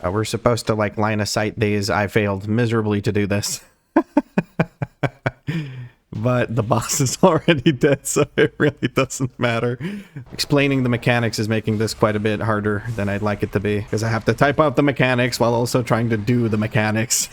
We're supposed to like line of sight these. I failed miserably to do this. But the boss is already dead, so it really doesn't matter. Explaining the mechanics is making this quite a bit harder than I'd like it to be, because I have to type out the mechanics while also trying to do the mechanics.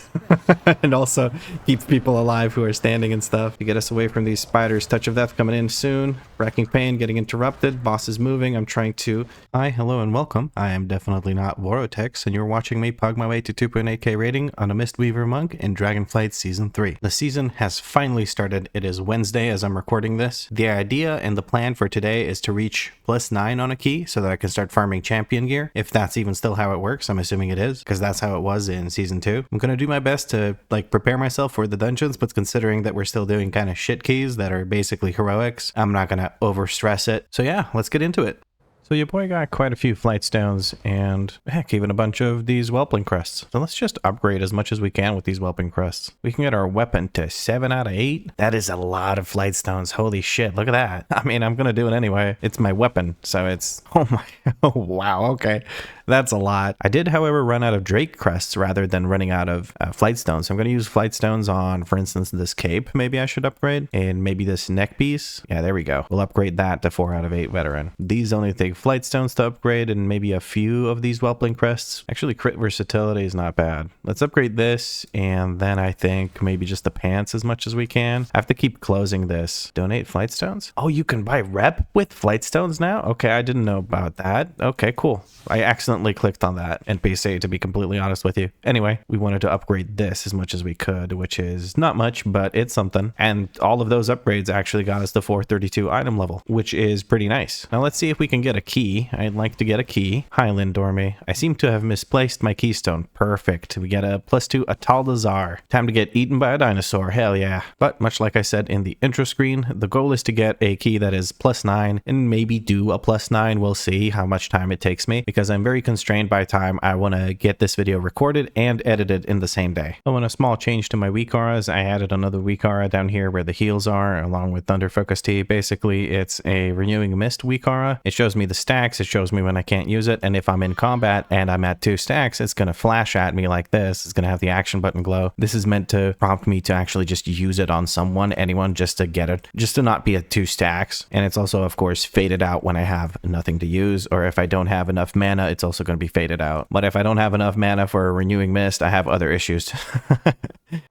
And also keep people alive who are standing and stuff to get us away from these spiders. Touch of Death coming in soon. Wrecking Pain getting interrupted. Boss is moving. I'm trying to... Hi, hello, and welcome. I am definitely not Vortex, and you're watching me pug my way to 2.8k rating on a Mistweaver monk in Dragonflight Season 3. The season has finally started. It is Wednesday as I'm recording this. The idea and the plan for today is to reach +9 on a key so that I can start farming champion gear. If that's even still how it works, I'm assuming it is, because that's how it was in Season 2. I'm going to do my best to like prepare myself for the dungeons, but considering that we're still doing kind of shit keys that are basically heroics, I'm not going to over stress it. So yeah, let's get into it. So your boy got quite a few flight stones and heck, even a bunch of these whelpling crests. So let's just upgrade as much as we can with these whelpling crests. We can get our weapon to 7 out of 8. That is a lot of flight stones. Holy shit, look at that. I mean, I'm gonna do it anyway. It's my weapon, so it's, oh my, oh wow, okay. That's a lot. I did, however, run out of Drake crests rather than running out of flight stones. So I'm going to use flight stones on, for instance, this cape. Maybe I should upgrade. And maybe this neck piece. Yeah, there we go. We'll upgrade that to 4 out of 8 veteran. These only take flight stones to upgrade and maybe a few of these whelpling crests. Actually, crit versatility is not bad. Let's upgrade this. And then I think maybe just the pants as much as we can. I have to keep closing this. Donate flight stones? Oh, you can buy rep with flight stones now? Okay, I didn't know about that. Okay, cool. I accidentally clicked on that NPC, to be completely honest with you. Anyway, we wanted to upgrade this as much as we could, which is not much, but it's something. And all of those upgrades actually got us to 432 item level, which is pretty nice. Now let's see if we can get a key. I'd like to get a key. Highland Dormy. I seem to have misplaced my keystone. Perfect. We get a +2 Atal'Dazar. Time to get eaten by a dinosaur. Hell yeah. But much like I said in the intro screen, the goal is to get a key that is +9 and maybe do a +9. We'll see how much time it takes me, because I'm very constrained by time. I want to get this video recorded and edited in the same day. Oh, and a small change to my WeakAuras. I added another WeakAura down here where the heals are, along with Thunder Focus Tea. Basically, it's a Renewing Mist WeakAura. It shows me the stacks, it shows me when I can't use it, and if I'm in combat and I'm at 2 stacks, it's going to flash at me like this. It's going to have the action button glow. This is meant to prompt me to actually just use it on someone, anyone, just to get it, just to not be at 2 stacks. And it's also, of course, faded out when I have nothing to use, or if I don't have enough mana, it's also going to be faded out. But if I don't have enough mana for a Renewing Mist, I have other issues.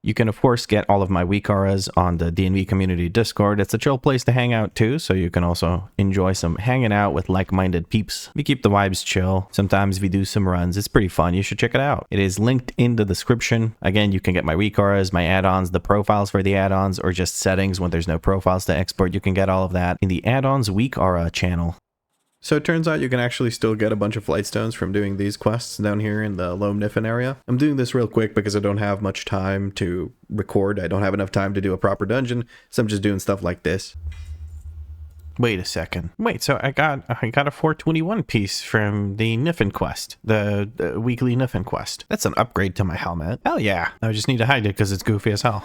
You can, of course, get all of my WeakAuras on the D&V community Discord. It's a chill place to hang out, too, so you can also enjoy some hanging out with like-minded peeps. We keep the vibes chill. Sometimes we do some runs. It's pretty fun. You should check it out. It is linked in the description. Again, you can get my WeakAuras, my add-ons, the profiles for the add-ons, or just settings when there's no profiles to export. You can get all of that in the add-ons WeakAura channel. So it turns out you can actually still get a bunch of flight stones from doing these quests down here in the Loam Niffin area. I'm doing this real quick because I don't have much time to record. I don't have enough time to do a proper dungeon, so I'm just doing stuff like this. Wait a second. Wait, so I got a 421 piece from the Niffin quest, the weekly Niffin quest. That's an upgrade to my helmet. Hell yeah. I just need to hide it because it's goofy as hell.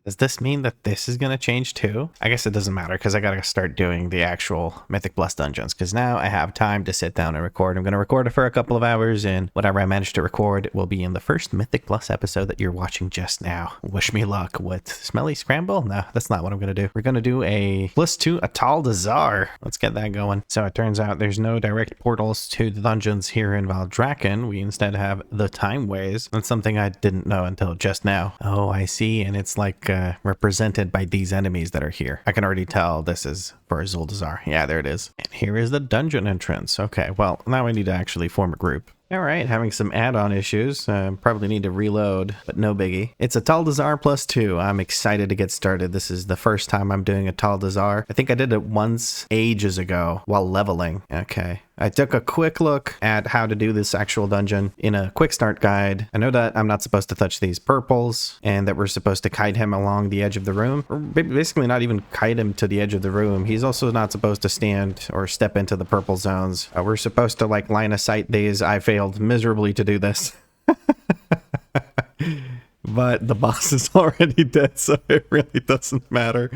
Does this mean that this is going to change too? I guess it doesn't matter because I got to start doing the actual Mythic Plus dungeons, because now I have time to sit down and record. I'm going to record it for a couple of hours, and whatever I manage to record will be in the first Mythic Plus episode that you're watching just now. Wish me luck with Smelly Scramble? No, that's not what I'm going to do. We're going to do a +2 Atal'Dazar. Let's get that going. So it turns out there's no direct portals to the dungeons here in Valdrakken. We instead have the Time Ways. That's something I didn't know until just now. Oh, I see. And it's like represented by these enemies that are here. I can already tell this is for Atal'Dazar. Yeah, there it is. And here is the dungeon entrance. Okay, well, now I need to actually form a group. All right, having some add-on issues. Probably need to reload, but no biggie. It's Atal'Dazar +2. I'm excited to get started. This is the first time I'm doing Atal'Dazar. I think I did it once ages ago while leveling. Okay. I took a quick look at how to do this actual dungeon in a quick start guide. I know that I'm not supposed to touch these purples and that we're supposed to kite him along the edge of the room. Or basically not even kite him to the edge of the room. He's also not supposed to stand or step into the purple zones. We're supposed to like line of sight these. I failed miserably to do this. But the boss is already dead, so it really doesn't matter.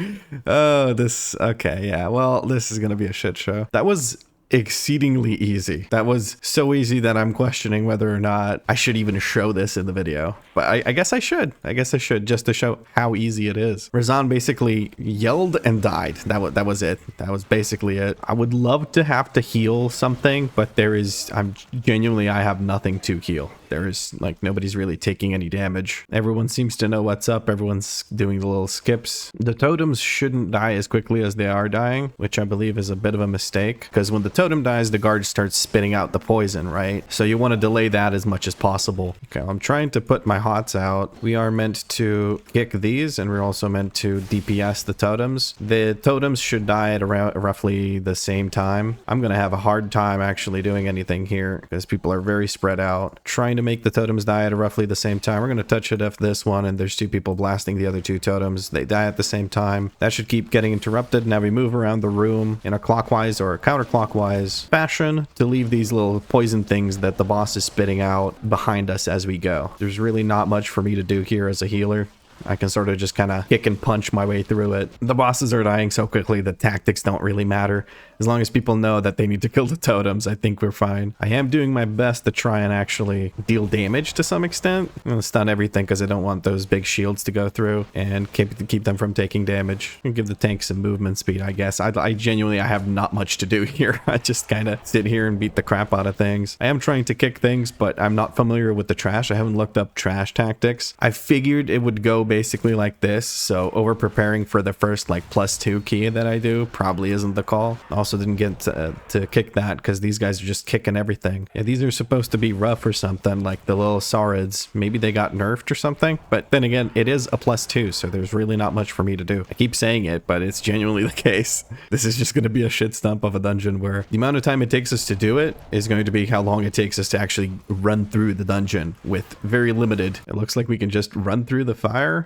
Oh, okay, yeah. Well, this is going to be a shit show. That was exceedingly easy. That was so easy that I'm questioning whether or not I should even show this in the video. But I guess I should. I guess I should, just to show how easy it is. Razan basically yelled and died. That was it. That was basically it. I would love to have to heal something, but I have nothing to heal. There is, like, nobody's really taking any damage. Everyone seems to know what's up. Everyone's doing the little skips. The totems shouldn't die as quickly as they are dying, which I believe is a bit of a mistake, because when the totem dies, the guard starts spitting out the poison, right? So you want to delay that as much as possible. Okay, I'm trying to put my hots out. We are meant to kick these, and we're also meant to DPS the totems. The totems should die at around roughly the same time. I'm going to have a hard time actually doing anything here, because people are very spread out. Trying to make the totems die at roughly the same time. We're going to touch it off this one, and there's two people blasting the other two totems. They die at the same time. That should keep getting interrupted. Now we move around the room in a clockwise or a counterclockwise fashion to leave these little poison things that the boss is spitting out behind us as we go. There's really not much for me to do here as a healer. I can sort of just kind of kick and punch my way through it. The bosses are dying so quickly that tactics don't really matter. As long as people know that they need to kill the totems, I think we're fine. I am doing my best to try and actually deal damage to some extent. I'm going to stun everything because I don't want those big shields to go through and keep them from taking damage. And give the tank some movement speed, I guess. I genuinely have not much to do here. I just kind of sit here and beat the crap out of things. I am trying to kick things, but I'm not familiar with the trash. I haven't looked up trash tactics. I figured it would go basically like this, so over preparing for the first like +2 key that I do probably isn't the call. Also didn't get to kick that because these guys are just kicking everything. Yeah, these are supposed to be rough or something, like the little Saurids. Maybe they got nerfed or something, but then again, it is a +2, so there's really not much for me to do. I keep saying it, but it's genuinely the case. This is just going to be a shit stump of a dungeon where the amount of time it takes us to do it is going to be how long it takes us to actually run through the dungeon with very limited. It looks like we can just run through the fire.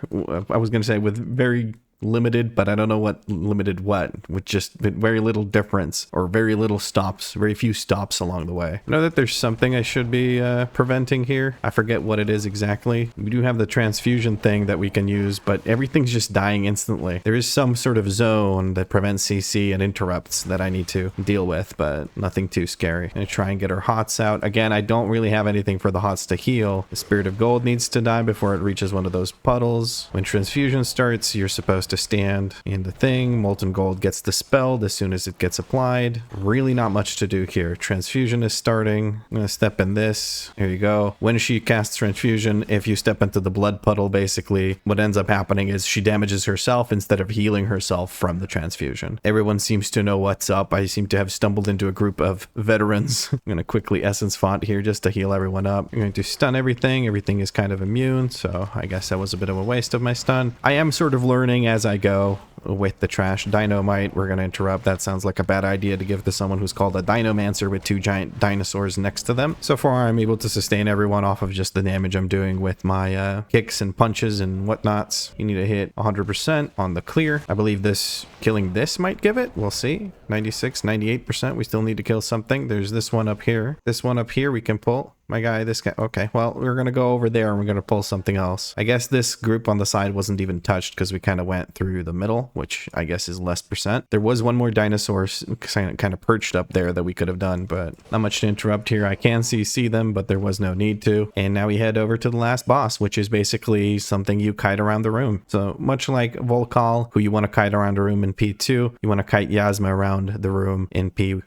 I was going to say with very limited, but I don't know what limited what, with just very little difference or very little stops, very few stops along the way. I know that there's something I should be preventing here. I forget what it is exactly. We do have the transfusion thing that we can use, but everything's just dying instantly. There is some sort of zone that prevents CC and interrupts that I need to deal with, but nothing too scary. I'm gonna try and get our hots out. Again, I don't really have anything for the hots to heal. The Spirit of Gold needs to die before it reaches one of those puddles. When transfusion starts, you're supposed to stand in the thing. Molten Gold gets dispelled as soon as it gets applied. Really not much to do here. Transfusion is starting. I'm gonna step in this. Here you go. When she casts transfusion, if you step into the blood puddle, basically what ends up happening is she damages herself instead of healing herself from the transfusion. Everyone seems to know what's up. I seem to have stumbled into a group of veterans. I'm gonna quickly essence font here just to heal everyone up. I'm going to stun everything. Everything is kind of immune, so I guess that was a bit of a waste of my stun. I am sort of learning as I go with the trash. Dynamite, we're going to interrupt. That sounds like a bad idea to give to someone who's called a Dinomancer with 2 giant dinosaurs next to them. So far, I'm able to sustain everyone off of just the damage I'm doing with my kicks and punches and whatnots. You need to hit 100% on the clear. I believe killing this might give it. We'll see. 96, 98%. We still need to kill something. There's this one up here. This one up here we can pull. My guy, this guy. Okay, well, we're going to go over there and we're going to pull something else. I guess this group on the side wasn't even touched because we kind of went through the middle, which I guess is less percent. There was one more dinosaur kind of perched up there that we could have done, but not much to interrupt here. I can see them, but there was no need to. And now we head over to the last boss, which is basically something you kite around the room. So much like Volkal, who you want to kite around the room in P2, you want to kite Yasma around the room in P1.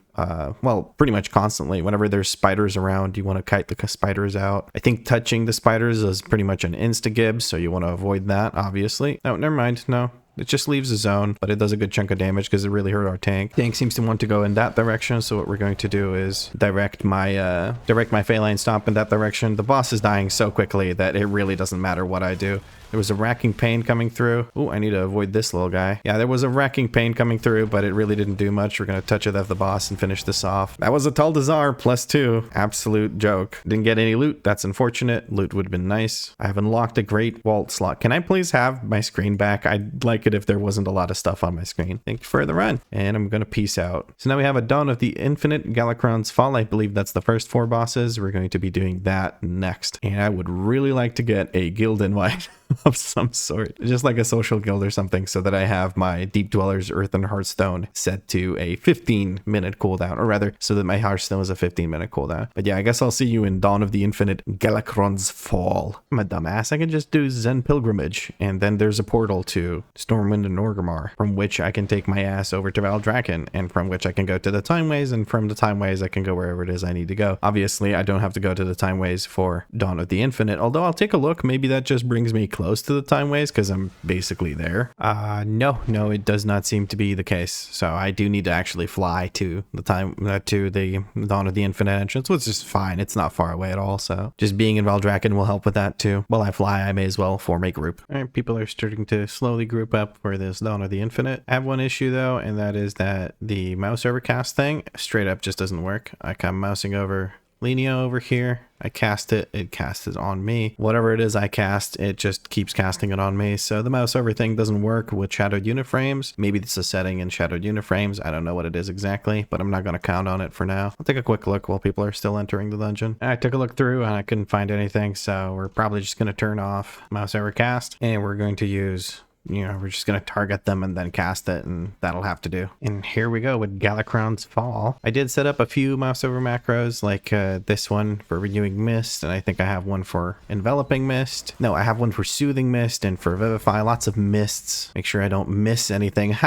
Well, pretty much constantly. Whenever there's spiders around, you want to kite the spiders out. I think touching the spiders is pretty much an insta-gib, so you want to avoid that, obviously. Oh, never mind. No. It just leaves a zone, but it does a good chunk of damage because it really hurt our tank. Tank seems to want to go in that direction, so what we're going to do is direct my Feline Stomp in that direction. The boss is dying so quickly that it really doesn't matter what I do. There was a racking pain coming through. Oh, I need to avoid this little guy. Yeah, there was a racking pain coming through, but it really didn't do much. We're going to touch it at the boss and finish this off. That was Atal'Dazar +2. Absolute joke. Didn't get any loot. That's unfortunate. Loot would have been nice. I have unlocked a great vault slot. Can I please have my screen back? I'd like it if there wasn't a lot of stuff on my screen. Thank you for the run. And I'm going to peace out. So now we have a Dawn of the Infinite, Galakrond's Fall. I believe that's the first 4 bosses. We're going to be doing that next. And I would really like to get a guild invite. of some sort, just like a social guild or something, so that I have my Deep Dwellers Earth and Hearthstone set to a 15-minute cooldown, or rather, so that my Hearthstone is a 15-minute cooldown. But yeah, I guess I'll see you in Dawn of the Infinite, Galakrond's Fall. I'm a dumbass. I can just do Zen Pilgrimage, and then there's a portal to Stormwind and Orgrimmar, from which I can take my ass over to Valdrakken, and from which I can go to the Timeways, and from the Timeways I can go wherever it is I need to go. Obviously, I don't have to go to the Timeways for Dawn of the Infinite, although I'll take a look. Maybe that just brings me close to the Timeways because I'm basically there. No, it does not seem to be the case. So I do need to actually fly to the Dawn of the Infinite entrance, which is fine. It's not far away at all. So just being in Valdrakken will help with that too. While I fly, I may as well form a group. All right, people are starting to slowly group up for this Dawn of the Infinite. I have one issue though, and that is that the mouse overcast thing straight up just doesn't work. Like I'm mousing over Lenio over here. I cast it, it casts it on me. Whatever it is I cast, it just keeps casting it on me. So the mouse over thing doesn't work with shadowed uniframes. Maybe it's a setting in shadowed uniframes. I don't know what it is exactly, but I'm not going to count on it for now. I'll take a quick look while people are still entering the dungeon. I took a look through and I couldn't find anything, so we're probably just going to turn off mouse overcast, and we're going to use, we're just going to target them and then cast it, and that'll have to do. And here we go with Galakrond's Fall. I did set up a few mouse over macros, like this one for Renewing Mist, and I think I have one for Enveloping Mist. No, I have one for Soothing Mist and for Vivify. Lots of mists. Make sure I don't miss anything.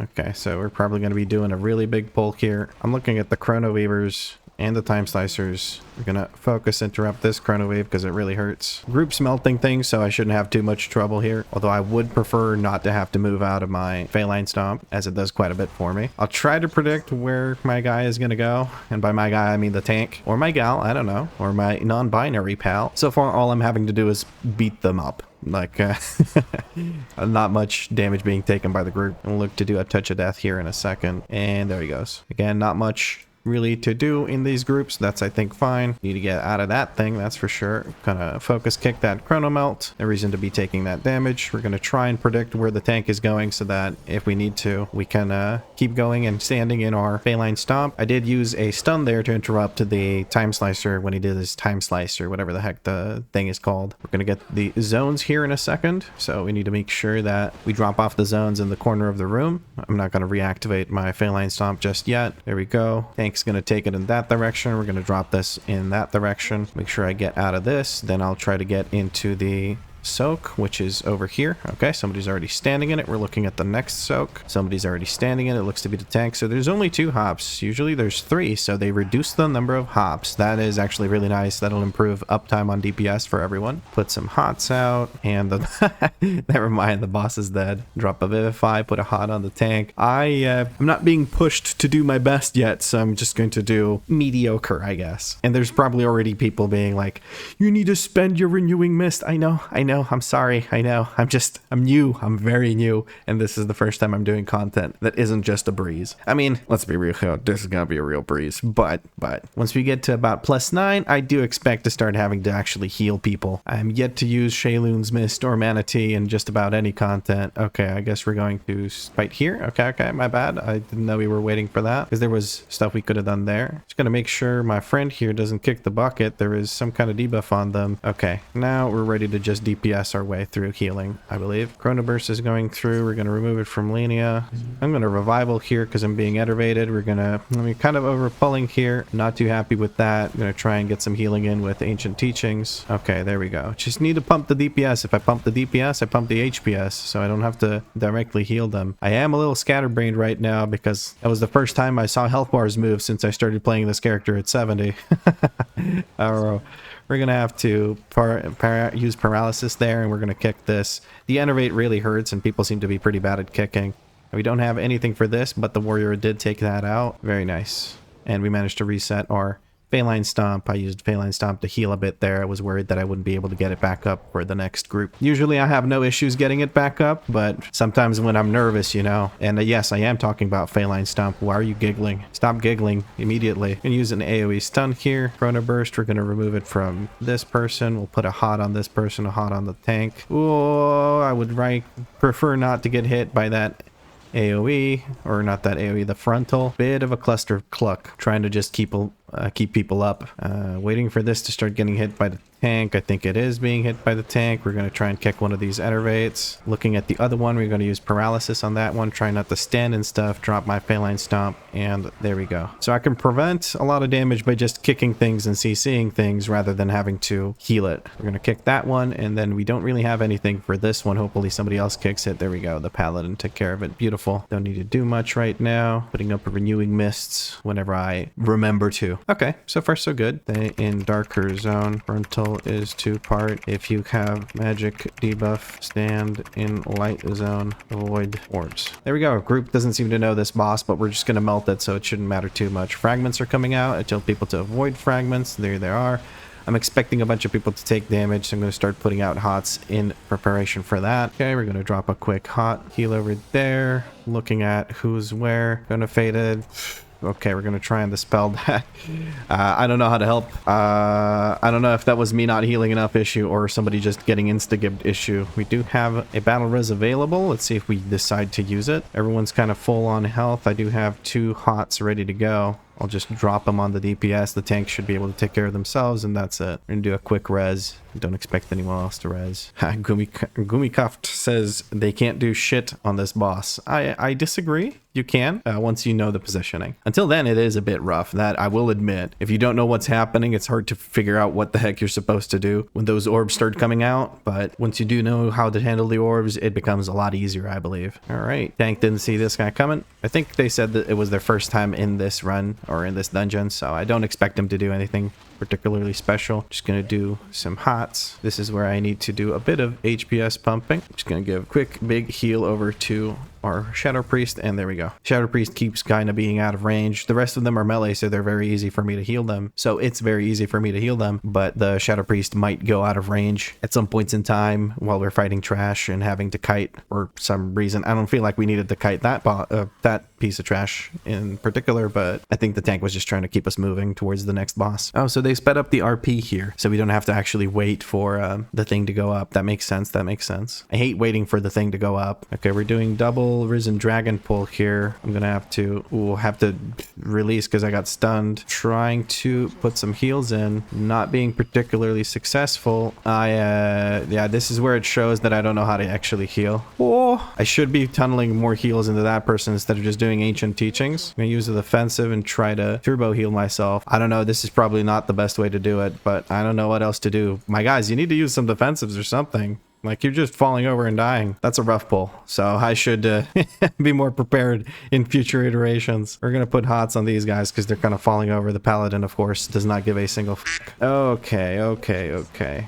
Okay, so we're probably going to be doing a really big pull here. I'm looking at the Chrono Weavers and the Time Slicers. We're gonna focus interrupt this Chrono Wave because it really hurts. Group's melting things, so I shouldn't have too much trouble here. Although I would prefer not to have to move out of my Feline Stomp, as it does quite a bit for me. I'll try to predict where my guy is gonna go. And by my guy, I mean the tank. Or my gal, I don't know. Or my non-binary pal. So far, all I'm having to do is beat them up. Like, not much damage being taken by the group. I'll look to do a Touch of Death here in a second. And there he goes. Again, not much really to do in these groups. That's, I think, fine. Need to get out of that thing, that's for sure. Gonna focus kick that Chrono Melt. No reason to be taking that damage. We're gonna try and predict where the tank is going so that if we need to, we can keep going and standing in our Feline Stomp. I did use a stun there to interrupt the Time Slicer when he did his Time Slicer, whatever the heck the thing is called. We're gonna get the zones here in a second, so we need to make sure that we drop off the zones in the corner of the room. I'm not gonna reactivate my Feline Stomp just yet. There we go. Tank's gonna take it in that direction. We're gonna drop this in that direction. Make sure I get out of this. Then I'll try to get into the soak, which is over here. Okay, somebody's already standing in it. We're looking at the next soak. Somebody's already standing in it. Looks to be the tank. So there's only 2 hops. Usually there's 3, so they reduce the number of hops. That is actually really nice. That'll improve uptime on DPS for everyone. Put some hots out, and the never mind, the boss is dead. Drop a Vivify, put a hot on the tank. I'm not being pushed to do my best yet, so I'm just going to do mediocre, I guess. And there's probably already people being like, you need to spend your Renewing Mist. I know, I'm sorry, I know. I'm new, I'm very new, and this is the first time I'm doing content that isn't just a breeze. I mean, let's be real, this is gonna be a real breeze, but once we get to about +9, I do expect to start having to actually heal people. I'm yet to use Shayloon's Mist or Manatee in just about any content. Okay, I guess we're going to fight here. Okay, my bad. I didn't know we were waiting for that, because there was stuff we could have done there. Just gonna make sure my friend here doesn't kick the bucket. There is some kind of debuff on them. Okay, now we're ready to just DPS our way through healing, I believe. Chrono Burst is going through. We're going to remove it from Lenia. I'm going to Revival here because I'm being enervated. We're kind of overpulling here. Not too happy with that. I'm going to try and get some healing in with Ancient Teachings. Okay, there we go. Just need to pump the DPS. If I pump the DPS, I pump the HPS, so I don't have to directly heal them. I am a little scatterbrained right now because that was the first time I saw health bars move since I started playing this character at 70. We're going to have to use Paralysis there, and we're going to kick this. The Enervate really hurts, and people seem to be pretty bad at kicking. We don't have anything for this, but the Warrior did take that out. Very nice. And we managed to reset our Feline Stomp. I used Feline Stomp to heal a bit there. I was worried that I wouldn't be able to get it back up for the next group. Usually I have no issues getting it back up, but sometimes when I'm nervous, and yes, I am talking about Feline Stomp. Why are you giggling? Stop giggling immediately. I'm going to use an AoE stun here. Chrono Burst, we're going to remove it from this person. We'll put a hot on this person, a hot on the tank. Oh, I would prefer not to get hit by that AoE, or not that AoE, the frontal. Bit of a cluster cluck, trying to just keep keep people up. Waiting for this to start getting hit by the tank. I think it is being hit by the tank. We're going to try and kick one of these enervates. Looking at the other one, we're going to use paralysis on that one. Try not to stand and stuff. Drop my Feline Stomp, and there we go. So I can prevent a lot of damage by just kicking things and CCing things rather than having to heal it. We're going to kick that one, and then we don't really have anything for this one. Hopefully somebody else kicks it. There we go. The Paladin took care of it. Beautiful. Don't need to do much right now. Putting up renewing mists whenever I remember to. Okay, so far so good. Stay in darker zone. Frontal is 2-part. If you have magic debuff, stand in light zone. Avoid orbs. There we go. Group doesn't seem to know this boss, but we're just going to melt it, so it shouldn't matter too much. Fragments are coming out. I tell people to avoid fragments. There they are. I'm expecting a bunch of people to take damage, so I'm going to start putting out hots in preparation for that. Okay, we're going to drop a quick hot heal over there. Looking at who's where. Gonna fade it. Okay, we're gonna try and dispel that. I don't know how to help. I don't know if that was me not healing enough issue or somebody just getting insta-gibbed issue. We do have a battle res available. Let's see if we decide to use it. Everyone's kind of full on health. I do have 2 hots ready to go. I'll just drop them on the DPS. The tanks should be able to take care of themselves, and that's it. We're gonna do a quick res. Don't expect anyone else to res. Gumikuft says they can't do shit on this boss. I disagree. You can, once you know the positioning. Until then, it is a bit rough. That I will admit. If you don't know what's happening, it's hard to figure out what the heck you're supposed to do when those orbs start coming out. But once you do know how to handle the orbs, it becomes a lot easier, I believe. All right. Tank didn't see this guy coming. I think they said that it was their first time in this run or in this dungeon, so I don't expect them to do anything particularly special. Just gonna do some hots. This is where I need to do a bit of HPS pumping. Just gonna give a quick big heal over to our Shadow Priest, and there we go. Shadow Priest keeps kind of being out of range. The rest of them are melee, so they're very easy for me to heal them. So it's very easy for me to heal them, but the Shadow Priest might go out of range at some points in time while we're fighting trash and having to kite for some reason. I don't feel like we needed to kite that piece of trash in particular, but I think the tank was just trying to keep us moving towards the next boss. Oh, so they sped up the RP here, so we don't have to actually wait for the thing to go up. That makes sense. That makes sense. I hate waiting for the thing to go up. Okay, we're doing double Risen Dragon pull here. I'm gonna have to release because I got stunned. Trying to put some heals in, not being particularly successful. Yeah, this is where it shows that I don't know how to actually heal. Oh, I should be tunneling more heals into that person instead of just doing ancient teachings. I'm gonna use the defensive and try to turbo heal myself. I don't know, this is probably not the best way to do it, but I don't know what else to do. My guys, you need to use some defensives or something. Like, you're just falling over and dying. That's a rough pull. So I should be more prepared in future iterations. We're going to put hots on these guys because they're kind of falling over. The Paladin, of course, does not give a single f***. Okay.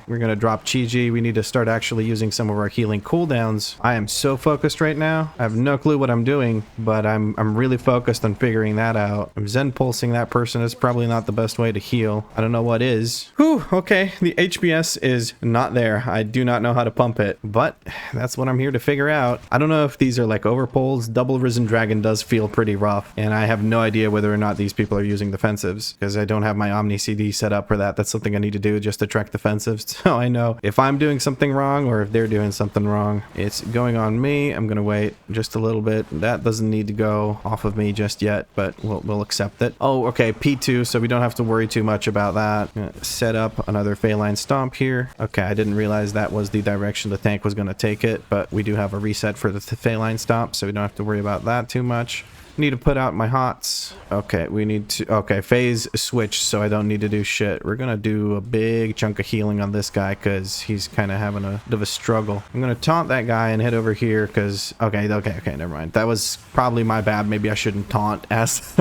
We're going to drop Chi-Ji. We need to start actually using some of our healing cooldowns. I am so focused right now. I have no clue what I'm doing, but I'm really focused on figuring that out. I'm Zen pulsing that person. Is probably not the best way to heal. I don't know what is. Whew, okay. The HBS is not there. I do not know how to pump it, but that's what I'm here to figure out. I don't know if these are like overpulls. Double Risen Dragon does feel pretty rough, and I have no idea whether or not these people are using defensives because I don't have my Omni CD set up for that. That's something I need to do just to track defensives, so I know if I'm doing something wrong or if they're doing something wrong. It's going on me. I'm gonna wait just a little bit. That doesn't need to go off of me just yet, but we'll accept it. Oh, okay, P2, so we don't have to worry too much about that. Set up another Feline Stomp here. Okay, I didn't realize that was the direction the tank was going to take it, but we do have a reset for the Feline Stomp, so we don't have to worry about that too much. Need to put out my hots. Okay, we need to... Okay, phase switch, so I don't need to do shit. We're gonna do a big chunk of healing on this guy because he's kind of having a bit of a struggle. I'm gonna taunt that guy and head over here because... Okay, never mind. That was probably my bad. Maybe I shouldn't taunt as,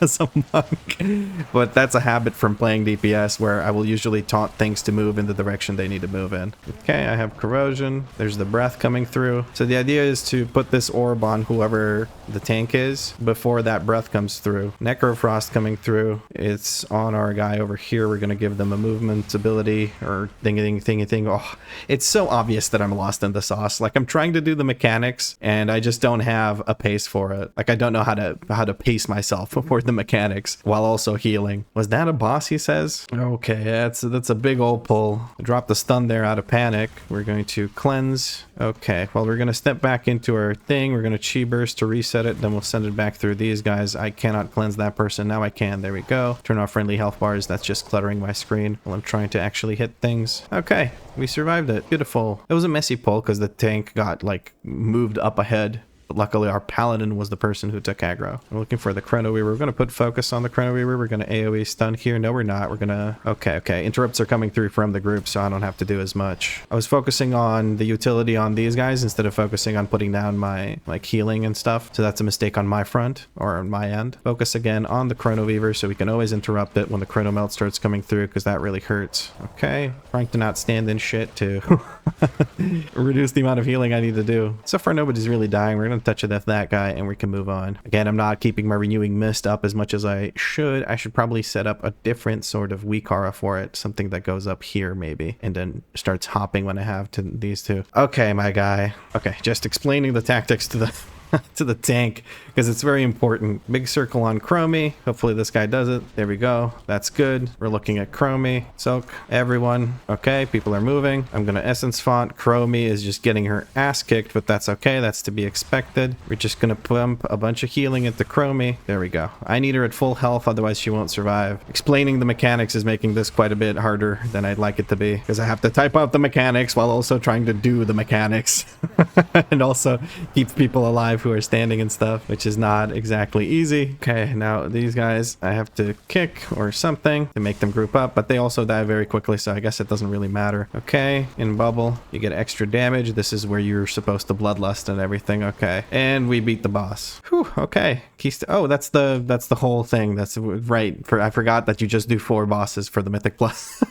as a monk. But that's a habit from playing DPS where I will usually taunt things to move in the direction they need to move in. Okay, I have corrosion. There's the breath coming through. So the idea is to put this orb on whoever the tank is before that breath comes through. Necrofrost coming through. It's on our guy over here. We're going to give them a movement ability or thingy. Oh, it's so obvious that I'm lost in the sauce. Like, I'm trying to do the mechanics and I just don't have a pace for it. Like, I don't know how to pace myself for the mechanics while also healing. Was that a boss, he says? Okay, that's a big old pull. I dropped the stun there out of panic. We're going to cleanse. Okay, well, we're going to step back into our thing. We're going to chi burst to reset it. Then we'll send it back through these guys. I cannot cleanse that person. Now I can. There we go. Turn off friendly health bars. That's just cluttering my screen while I'm trying to actually hit things. Okay, we survived it. Beautiful. It was a messy pull because the tank got like moved up ahead. But luckily our paladin was the person who took aggro. We're looking for the Chrono Weaver. We're going to put focus on the Chrono Weaver. We're going to AoE stun here. No, we're not. We're going to... Okay. Interrupts are coming through from the group, so I don't have to do as much. I was focusing on the utility on these guys instead of focusing on putting down my like healing and stuff. So that's a mistake on my front or on my end. Focus again on the Chrono Weaver so we can always interrupt it when the Chrono Melt starts coming through because that really hurts. Okay. Trying to not stand in shit to reduce the amount of healing I need to do. So far nobody's really dying. We're going to touch a death that guy and we can move on. Again, I'm not keeping my renewing mist up as much as I should. I should probably set up a different sort of WeakAuras for it. Something that goes up here maybe and then starts hopping when I have to these two. Okay, my guy. Okay, just explaining the tactics to the to the tank because it's very important. Big circle on Chromie. Hopefully this guy does it. There we go. That's good. We're looking at Chromie. Soak. Everyone. Okay, people are moving. I'm gonna essence font. Chromie is just getting her ass kicked, but that's okay. That's to be expected. We're just gonna pump a bunch of healing into Chromie. There we go. I need her at full health, otherwise she won't survive. Explaining the mechanics is making this quite a bit harder than I'd like it to be because I have to type out the mechanics while also trying to do the mechanics and also keep people alive who are standing and stuff, which is not exactly easy. Okay, now these guys I have to kick or something to make them group up, but they also die very quickly, so I guess it doesn't really matter. Okay, in bubble, you get extra damage. This is where you're supposed to bloodlust and everything. Okay, and we beat the boss. Whew, okay. Oh, that's the whole thing. That's right. I forgot that you just do 4 bosses for the Mythic Plus.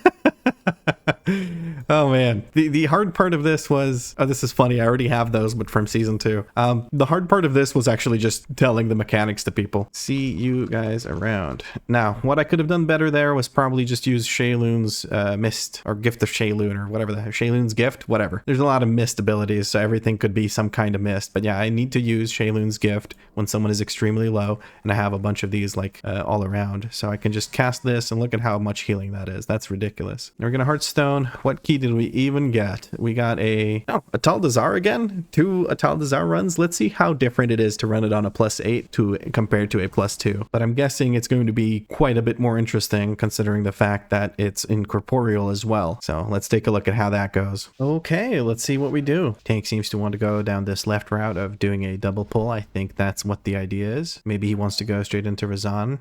Oh man, the hard part of this was, oh, this is funny, I already have those, but from season 2. The hard part of this was actually just telling the mechanics to people. See you guys around. Now, what I could have done better there was probably just use Shayloon's Mist, or Gift of Shayloon, or whatever the heck, Shayloon's Gift, whatever. There's a lot of mist abilities, so everything could be some kind of mist, but yeah, I need to use Shayloon's Gift when someone is extremely low, and I have a bunch of these like all around, so I can just cast this and look at how much healing that is. That's ridiculous. Now we're gonna Heartstone. What key did we even get? We got a Atal'Dazar again. 2 Atal'Dazar runs. Let's see how different it is to run it on a +8 compared to a +2. But I'm guessing it's going to be quite a bit more interesting considering the fact that it's incorporeal as well. So let's take a look at how that goes. Okay, let's see what we do. Tank seems to want to go down this left route of doing a double pull. I think that's what the idea is. Maybe he wants to go straight into Razan.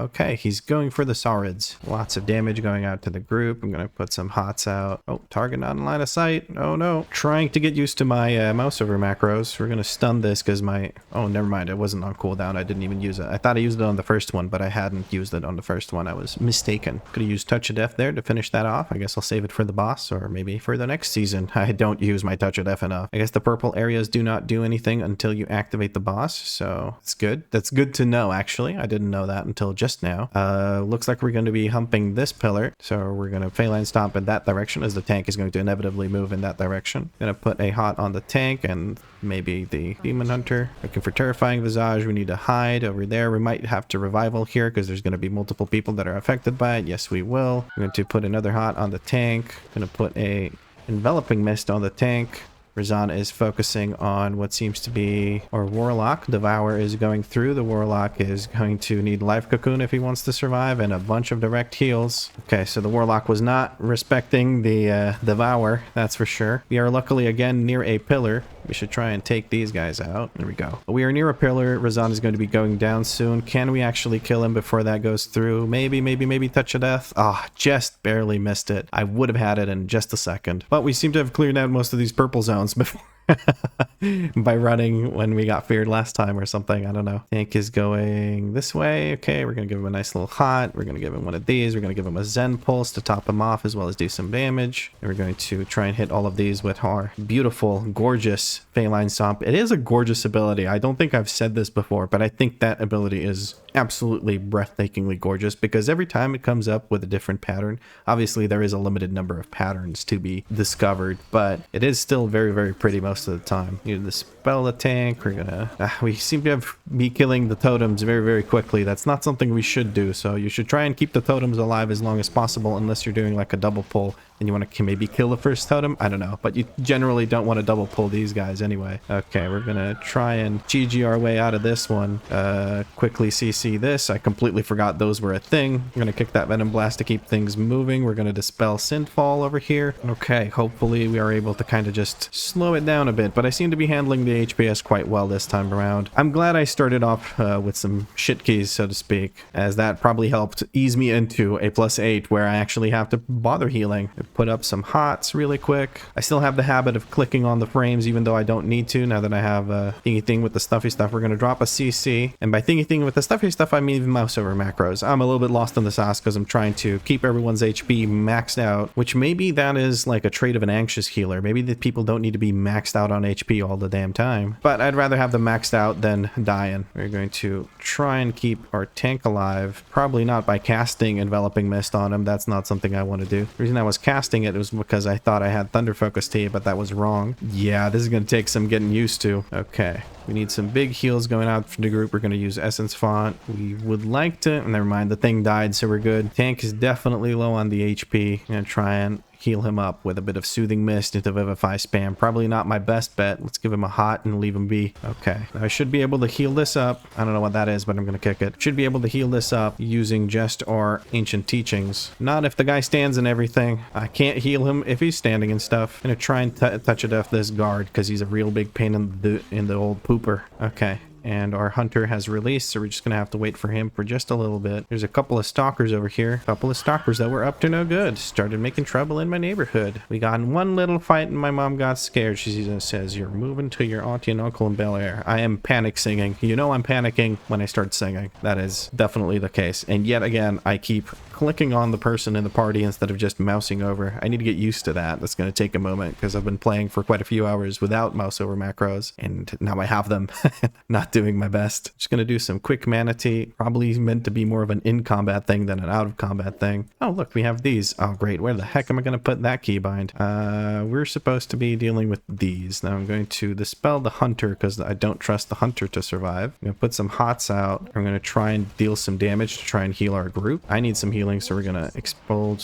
Okay, he's going for the Saurids. Lots of damage going out to the group. I'm going to put some hots out. Oh, target not in line of sight. Oh no. Trying to get used to my mouse over macros. We're going to stun this because my... Oh, never mind. It wasn't on cooldown. I didn't even use it. I thought I used it on the first one, but I hadn't used it on the first one. I was mistaken. Could have used Touch of Death there to finish that off. I guess I'll save it for the boss or maybe for the next season. I don't use my Touch of Death enough. I guess the purple areas do not do anything until you activate the boss, so it's good. That's good to know, actually. I didn't know that until just now. Looks like we're going to be humping this pillar, so we're going to Phalanx Stomp in that direction as the tank is going to inevitably move in that direction. Gonna put a hot on the tank and maybe the Demon Hunter. Looking for Terrifying Visage. We need to hide over there. We might have to revival here because there's going to be multiple people that are affected by it. Yes, we will. We're going to put another hot on the tank. Gonna put a Enveloping Mist on the tank. Razan is focusing on what seems to be our Warlock. Devour is going through. The Warlock is going to need Life Cocoon if he wants to survive and a bunch of direct heals. Okay, so the Warlock was not respecting the Devour, that's for sure. We are luckily again near a pillar. We should try and take these guys out. There we go. We are near a pillar. Razan is going to be going down soon. Can we actually kill him before that goes through? Maybe Touch of Death. Ah, just barely missed it. I would have had it in just a second. But we seem to have cleared out most of these purple zones before. By running when we got feared last time or something. I don't know. Tank is going this way. Okay, we're gonna give him a nice little hot. We're gonna give him one of these. We're gonna give him a Zen Pulse to top him off as well as do some damage. And we're going to try and hit all of these with our beautiful, gorgeous Phalanx Stomp. It is a gorgeous ability. I don't think I've said this before, but I think that ability is absolutely breathtakingly gorgeous because every time it comes up with a different pattern, obviously there is a limited number of patterns to be discovered, but it is still very, very pretty most of the time. You dispel the tank. We're gonna we seem to be killing the totems very, very quickly. That's not something we should do, so you should try and keep the totems alive as long as possible unless you're doing like a double pull and you want to maybe kill the first totem. I don't know, but you generally don't want to double pull these guys anyway. Okay, we're gonna try and GG our way out of this one. Quickly CC this. I completely forgot those were a thing. I'm gonna kick that Venom Blast to keep things moving. We're gonna dispel Synthfall over here. Okay, hopefully we are able to kind of just slow it down a bit, but I seem to be handling the HPS quite well this time around. I'm glad I started off with some shit keys, so to speak, as that probably helped ease me into a +8 where I actually have to bother healing. Put up some hots really quick. I still have the habit of clicking on the frames even though I don't need to now that I have a thingy thing with the stuffy stuff. We're going to drop a CC, and by thingy thing with the stuffy stuff I mean mouse over macros. I'm a little bit lost in the sauce because I'm trying to keep everyone's HP maxed out, which maybe that is like a trait of an anxious healer. Maybe the people don't need to be maxed out on HP all the damn time, but I'd rather have them maxed out than dying. We're going to try and keep our tank alive, probably not by casting Enveloping Mist on him. That's not something I want to do. The reason I was casting it was because I thought I had Thunder Focus Tea, but that was wrong. Yeah, this is going to take some getting used to. Okay, we need some big heals going out from the group. We're going to use Essence Font. We would like to... Never mind, the thing died, so we're good. Tank is definitely low on the HP. I'm going to try and heal him up with a bit of Soothing Mist into Vivify spam. Probably not my best bet. Let's give him a hot and leave him be. Okay, I should be able to heal this up. I don't know what that is, but I'm going to kick it. Should be able to heal this up using just our Ancient Teachings. Not if the guy stands and everything. I can't heal him if he's standing and stuff. I'm going to try and touch it off this guard because he's a real big pain in the old pooper. Okay. And our hunter has released, so we're just gonna have to wait for him for just a little bit. There's a couple of stalkers over here. A couple of stalkers that were up to no good. Started making trouble in my neighborhood. We got in one little fight and my mom got scared. She says, "You're moving to your auntie and uncle in Bel Air." I am panic singing. You know I'm panicking when I start singing. That is definitely the case. And yet again, I keep clicking on the person in the party instead of just mousing over. I need to get used to that. That's going to take a moment because I've been playing for quite a few hours without mouse over macros, and now I have them. Not doing my best. Just going to do some quick Mana Tea. Probably meant to be more of an in-combat thing than an out-of-combat thing. Oh, look, we have these. Oh, great. Where the heck am I going to put that keybind? We're supposed to be dealing with these. Now I'm going to dispel the hunter because I don't trust the hunter to survive. I'm going to put some hots out. I'm going to try and deal some damage to try and heal our group. I need some healing, so we're going to expel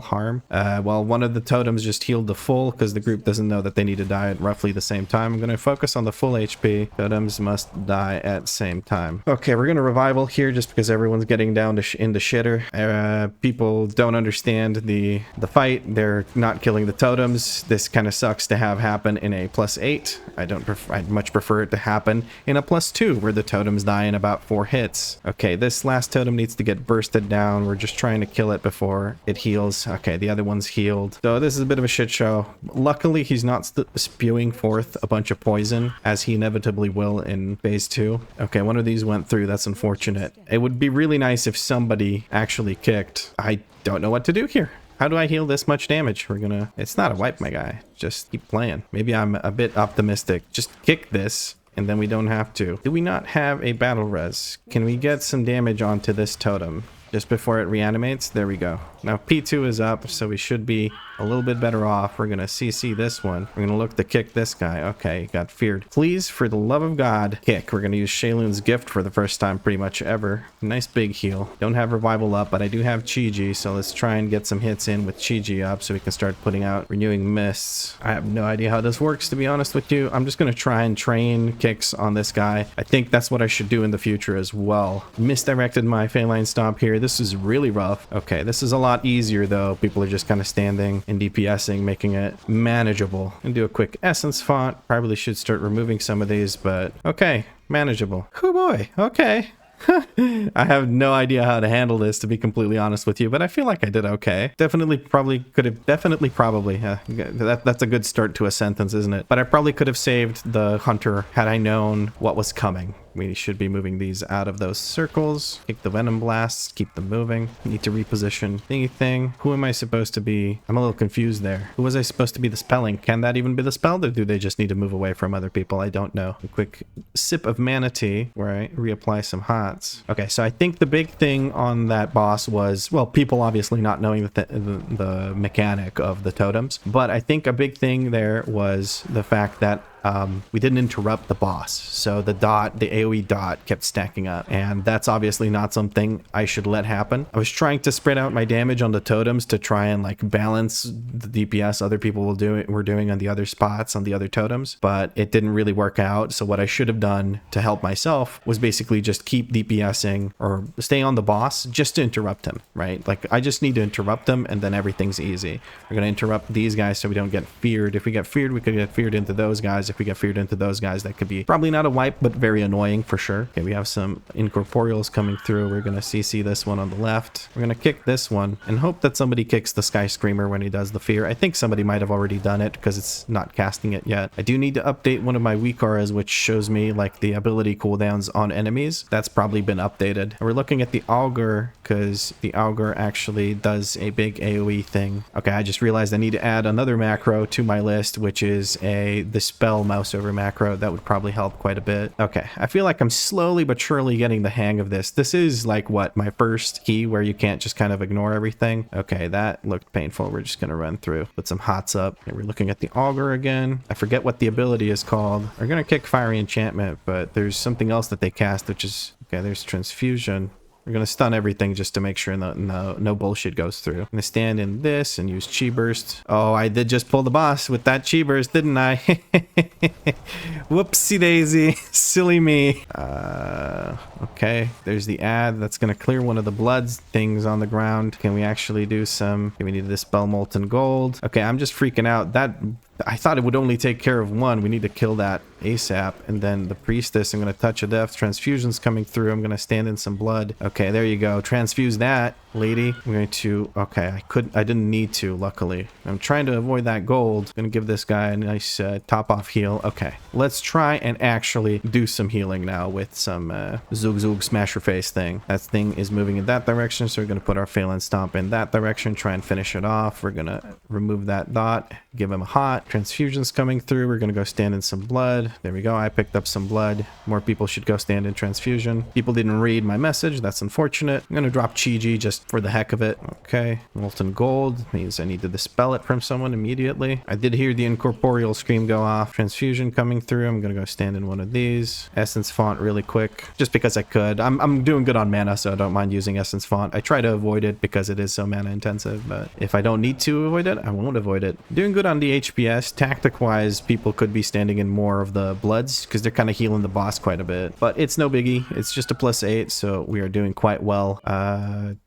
harm. Well, one of the totems just healed the full because the group doesn't know that they need to die at roughly the same time. I'm going to focus on the full HP. Totems must die at same time. Okay, we're going to revival here just because everyone's getting down to into shitter. People don't understand the fight. They're not killing the totems. This kind of sucks to have happen in a +8. I'd much prefer it to happen in a +2 where the totems die in about 4 hits. Okay, this last totem needs to get bursted down. We're just trying to kill it before it heals. Okay, the other one's healed. So this is a bit of a shit show. Luckily, he's not spewing forth a bunch of poison as he inevitably will in phase 2. Okay, one of these went through. That's unfortunate. It would be really nice if somebody actually kicked. I don't know what to do here. How do I heal this much damage? It's not a wipe, my guy. Just keep playing. Maybe I'm a bit optimistic. Just kick this, and then we don't have to. Do we not have a battle res? Can we get some damage onto this totem just before it reanimates? There we go. Now P2 is up, so we should be a little bit better off. We're gonna CC this one. We're gonna look to kick this guy. Okay, got feared. Please, for the love of God, kick. We're gonna use Shaylun's Gift for the first time pretty much ever. Nice big heal. Don't have revival up, but I do have Chi-Ji, so let's try and get some hits in with Chi-Ji up so we can start putting out Renewing Mists. I have no idea how this works, to be honest with you. I'm just gonna try and train kicks on this guy. I think that's what I should do in the future as well. Misdirected my Feline Stomp here. This is really rough. Okay, this is a lot easier though. People are just kind of standing and DPSing, making it manageable. And do a quick Essence Font. Probably should start removing some of these, but okay, manageable. Oh boy, okay. I have no idea how to handle this, to be completely honest with you, but I feel like I did okay. Definitely probably could have, that's a good start to a sentence, isn't it? But I probably could have saved the hunter had I known what was coming. We should be moving these out of those circles. Take the Venom Blasts, keep them moving. Need to reposition thingy thing. Who am I supposed to be? I'm a little confused there. Who was I supposed to be the spelling? Can that even be the spell, or do they just need to move away from other people? I don't know. A quick sip of Mana Tea where I reapply some hots. Okay, so I think the big thing on that boss was, well, people obviously not knowing the mechanic of the totems, but I think a big thing there was the fact that we didn't interrupt the boss. So the AoE dot kept stacking up, and that's obviously not something I should let happen. I was trying to spread out my damage on the totems to try and like balance the DPS other people were doing on the other spots on the other totems, but it didn't really work out. So what I should have done to help myself was basically just keep DPSing or stay on the boss just to interrupt him, right? Like I just need to interrupt him and then everything's easy. We're going to interrupt these guys so we don't get feared. If we get feared, we could get feared into those guys. If we get feared into those guys, that could be probably not a wipe, but very annoying for sure. Okay, we have some incorporeals coming through. We're going to CC this one on the left. We're going to kick this one and hope that somebody kicks the Sky Screamer when he does the fear. I think somebody might have already done it because it's not casting it yet. I do need to update one of my WeakAuras, which shows me like the ability cooldowns on enemies. That's probably been updated. And we're looking at the Augur because the Augur actually does a big AoE thing. Okay, I just realized I need to add another macro to my list, which is the spell mouse over macro. That would probably help quite a bit. Okay, I feel like I'm slowly but surely getting the hang of this. This is like what, my first key where you can't just kind of ignore everything. Okay, that looked painful. We're just gonna run through, put some hots up. Okay, we're looking at the Augur again. I forget what the ability is called. We're gonna kick Fiery Enchantment, but there's something else that they cast, which is, okay, there's Transfusion. We're going to stun everything just to make sure no bullshit goes through. I'm going to stand in this and use Chi Burst. Oh, I did just pull the boss with that Chi Burst, didn't I? Whoopsie daisy. Silly me. Okay, there's the ad. That's going to clear one of the bloods things on the ground. Can we actually do some... Okay, we need to dispel Molten Gold. Okay, I'm just freaking out. I thought it would only take care of one. We need to kill that ASAP. And then the Priestess, I'm going to touch a death. Transfusion's coming through. I'm going to stand in some blood. Okay, there you go. Transfuse that, lady. I'm going to... Okay, I didn't need to, luckily. I'm trying to avoid that gold. I'm going to give this guy a nice top off heal. Okay, let's try and actually do some healing now with some Zug Zug Smasher Face thing. That thing is moving in that direction, so we're going to put our Phalanx Stomp in that direction, try and finish it off. We're going to remove that dot, give him a hot. Transfusion's coming through. We're going to go stand in some blood. There we go. I picked up some blood. More people should go stand in transfusion. People didn't read my message. That's unfortunate. I'm going to drop Chi-Ji just for the heck of it. Okay. Molten Gold means I need to dispel it from someone immediately. I did hear the incorporeal scream go off. Transfusion coming through. I'm going to go stand in one of these. Essence Font really quick, just because I could. I'm doing good on mana, so I don't mind using Essence Font. I try to avoid it because it is so mana intensive, but if I don't need to avoid it, I won't avoid it. Doing good on the HPS. Tactic-wise, people could be standing in more of the bloods because they're kind of healing the boss quite a bit. But it's no biggie. It's just a +8, so we are doing quite well.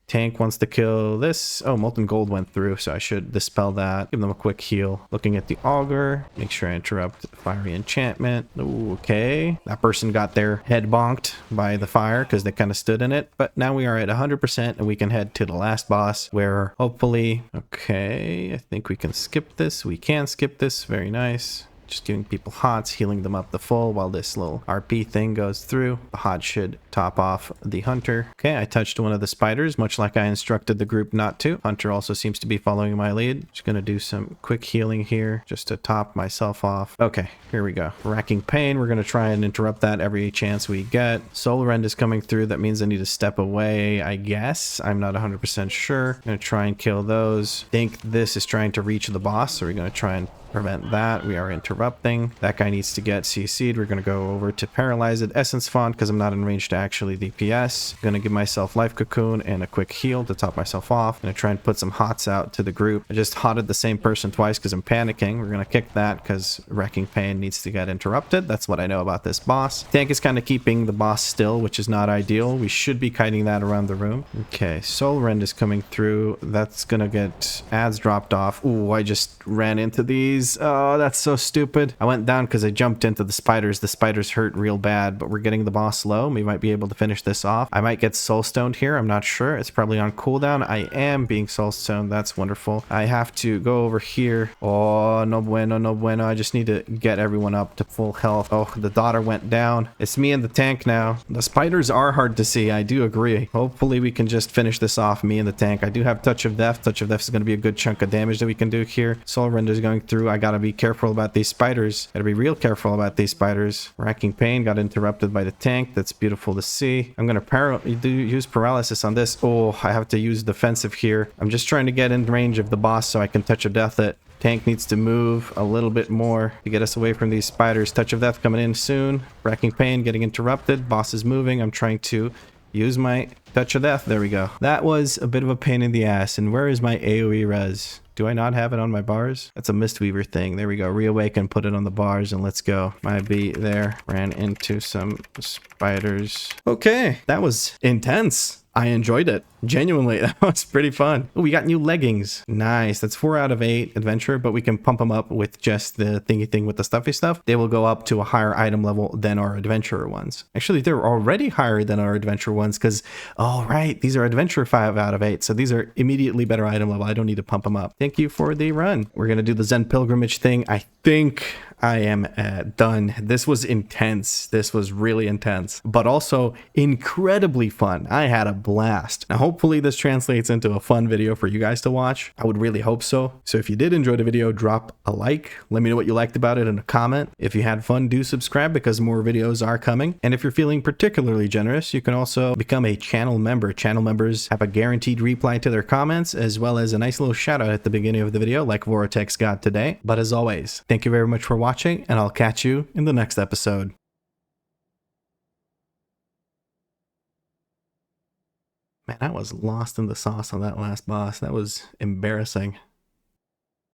Tank wants to kill this. Oh, Molten Gold went through, so I should dispel that. Give them a quick heal. Looking at the Augur. Make sure I interrupt Fiery Enchantment. Ooh, okay. That person got their head bonked by the fire because they kind of stood in it. But now we are at 100% and we can head to the last boss where hopefully... Okay, I think we can skip this. We can skip this. Very nice. Just giving people hots, healing them up the full while this little RP thing goes through. The hot should top off the hunter. Okay, I touched one of the spiders, much like I instructed the group not to. Hunter also seems to be following my lead. Just gonna do some quick healing here just to top myself off. Okay, here we go. Racking Pain. We're gonna try and interrupt that every chance we get. Soul Rend is coming through. That means I need to step away, I guess. I'm not 100% sure. I'm gonna try and kill those. I think this is trying to reach the boss, so we're gonna try and prevent that. We are interrupting. That guy needs to get CC'd. We're going to go over to Paralyze It. Essence Font, because I'm not in range to actually DPS. Going to give myself Life Cocoon and a quick heal to top myself off. Going to try and put some hots out to the group. I just hotted the same person twice because I'm panicking. We're going to kick that because Wrecking Pain needs to get interrupted. That's what I know about this boss. Tank is kind of keeping the boss still, which is not ideal. We should be kiting that around the room. Okay, Soul Rend is coming through. That's going to get ads dropped off. Ooh, I just ran into these. Oh, that's so stupid. I went down because I jumped into the spiders. The spiders hurt real bad, but we're getting the boss low. We might be able to finish this off. I might get soulstoned here. I'm not sure. It's probably on cooldown. I am being soulstoned. That's wonderful. I have to go over here. Oh, no bueno, no bueno. I just need to get everyone up to full health. Oh, the daughter went down. It's me and the tank now. The spiders are hard to see. I do agree. Hopefully we can just finish this off, me and the tank. I do have Touch of Death. Touch of Death is going to be a good chunk of damage that we can do here. Soul Render is going through. I gotta be careful about these spiders. Gotta be real careful about these spiders. Racking Pain got interrupted by the tank. That's beautiful to see. I'm gonna use paralysis on this. Oh, I have to use defensive here. I'm just trying to get in range of the boss so I can touch of death it. Tank needs to move a little bit more to get us away from these spiders. Touch of Death coming in soon. Racking Pain getting interrupted. Boss is moving. I'm trying to use my Touch of Death. There we go. That was a bit of a pain in the ass. And where is my AoE res? Do I not have it on my bars? That's a Mistweaver thing. There we go. Reawaken, put it on the bars, and let's go. Might be there. Ran into some spiders. Okay, that was intense. I enjoyed it. Genuinely, that was pretty fun. Oh, we got new leggings. Nice. That's 4 out of 8 adventure, but we can pump them up with just the thingy thing with the stuffy stuff. They will go up to a higher item level than our adventurer ones. Actually, they're already higher than our adventurer ones because, oh, right, these are adventure 5 out of 8. So these are immediately better item level. I don't need to pump them up. Thank you for the run. We're going to do the Zen Pilgrimage thing. I think I am done. This was intense. This was really intense, but also incredibly fun. I had a blast. Now, hopefully this translates into a fun video for you guys to watch. I would really hope so. So if you did enjoy the video, drop a like. Let me know what you liked about it in a comment. If you had fun, do subscribe because more videos are coming. And if you're feeling particularly generous, you can also become a channel member. Channel members have a guaranteed reply to their comments, as well as a nice little shout out at the beginning of the video like Vortex got today. But as always, thank you very much for watching, and I'll catch you in the next episode. Man, I was lost in the sauce on that last boss. That was embarrassing.